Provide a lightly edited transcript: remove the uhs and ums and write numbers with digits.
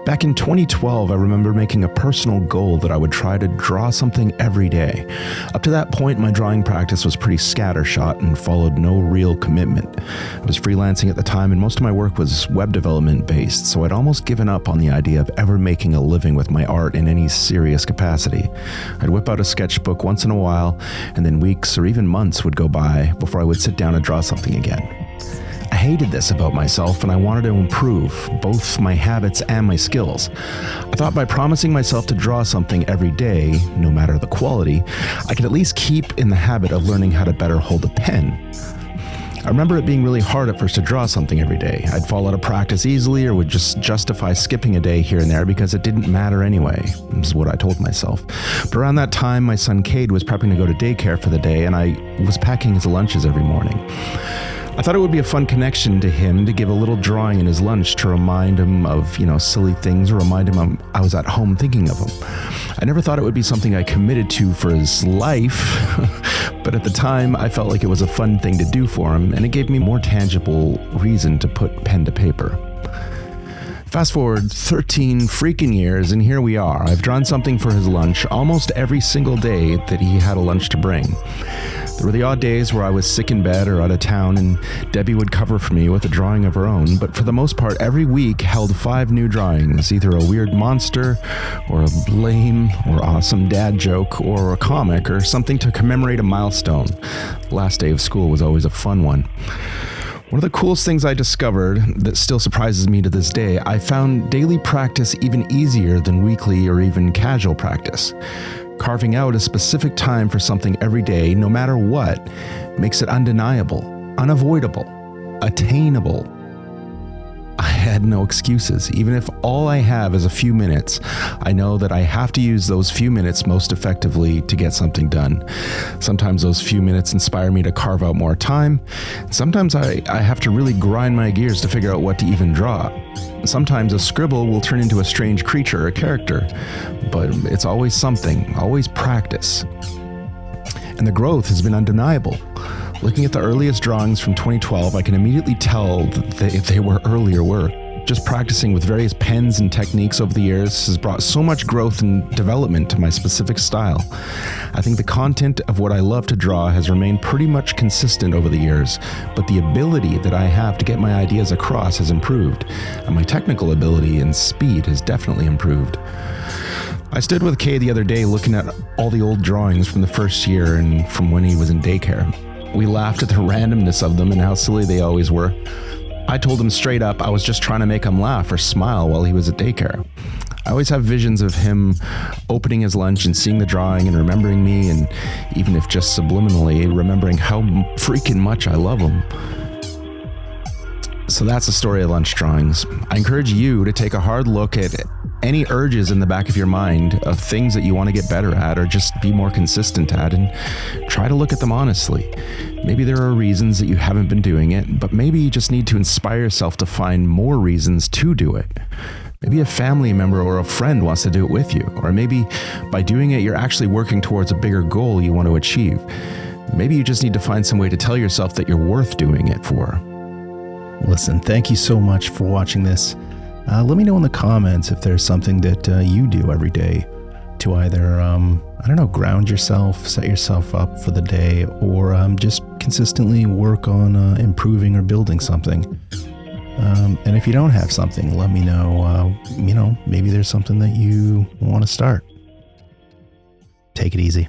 Back in 2012, I remember making a personal goal that I would try to draw something every day. Up to that point, my drawing practice was pretty scattershot and followed no real commitment. I was freelancing at the time and most of my work was web development based, so I'd almost given up on the idea of ever making a living with my art in any serious capacity. I'd whip out a sketchbook once in a while, and then weeks or even months would go by before I would sit down and draw something again. I hated this about myself and I wanted to improve both my habits and my skills. I thought by promising myself to draw something every day, no matter the quality, I could at least keep in the habit of learning how to better hold a pen. I remember it being really hard at first to draw something every day. I'd fall out of practice easily or would just justify skipping a day here and there because it didn't matter anyway. This is what I told myself. But around that time, my son Cade was prepping to go to daycare for the day and I was packing his lunches every morning. I thought it would be a fun connection to him to give a little drawing in his lunch to remind him of, silly things or remind him I was at home thinking of him. I never thought it would be something I committed to for his life, but at the time I felt like it was a fun thing to do for him and it gave me more tangible reason to put pen to paper. Fast forward 13 freaking years and here we are. I've drawn something for his lunch almost every single day that he had a lunch to bring. There were the odd days where I was sick in bed or out of town and Debbie would cover for me with a drawing of her own, but for the most part every week held 5 new drawings, either a weird monster or a lame or awesome dad joke or a comic or something to commemorate a milestone. The last day of school was always a fun one. One of the coolest things I discovered that still surprises me to this day, I found daily practice even easier than weekly or even casual practice. Carving out a specific time for something every day, no matter what, makes it undeniable, unavoidable, attainable. I had no excuses. Even if all I have is a few minutes, I know that I have to use those few minutes most effectively to get something done. Sometimes those few minutes inspire me to carve out more time. Sometimes I have to really grind my gears to figure out what to even draw. Sometimes a scribble will turn into a strange creature or a character, but it's always something, always practice. And the growth has been undeniable. Looking at the earliest drawings from 2012, I can immediately tell that they were earlier work. Just practicing with various pens and techniques over the years has brought so much growth and development to my specific style. I think the content of what I love to draw has remained pretty much consistent over the years, but the ability that I have to get my ideas across has improved, and my technical ability and speed has definitely improved. I stood with Kay the other day looking at all the old drawings from the first year and from when he was in daycare. We laughed at the randomness of them and how silly they always were. I told him straight up I was just trying to make him laugh or smile while he was at daycare. I always have visions of him opening his lunch and seeing the drawing and remembering me, and even if just subliminally, remembering how freaking much I love him. So that's the story of lunch drawings. I encourage you to take a hard look at any urges in the back of your mind of things that you want to get better at or just be more consistent at, and try to look at them honestly. Maybe there are reasons that you haven't been doing it, but maybe you just need to inspire yourself to find more reasons to do it. Maybe a family member or a friend wants to do it with you, or maybe by doing it, you're actually working towards a bigger goal you want to achieve. Maybe you just need to find some way to tell yourself that you're worth doing it for. Listen, thank you so much for watching this. Let me know in the comments if there's something that you do every day to either, ground yourself, set yourself up for the day, or just consistently work on improving or building something. And if you don't have something, let me know, maybe there's something that you want to start. Take it easy.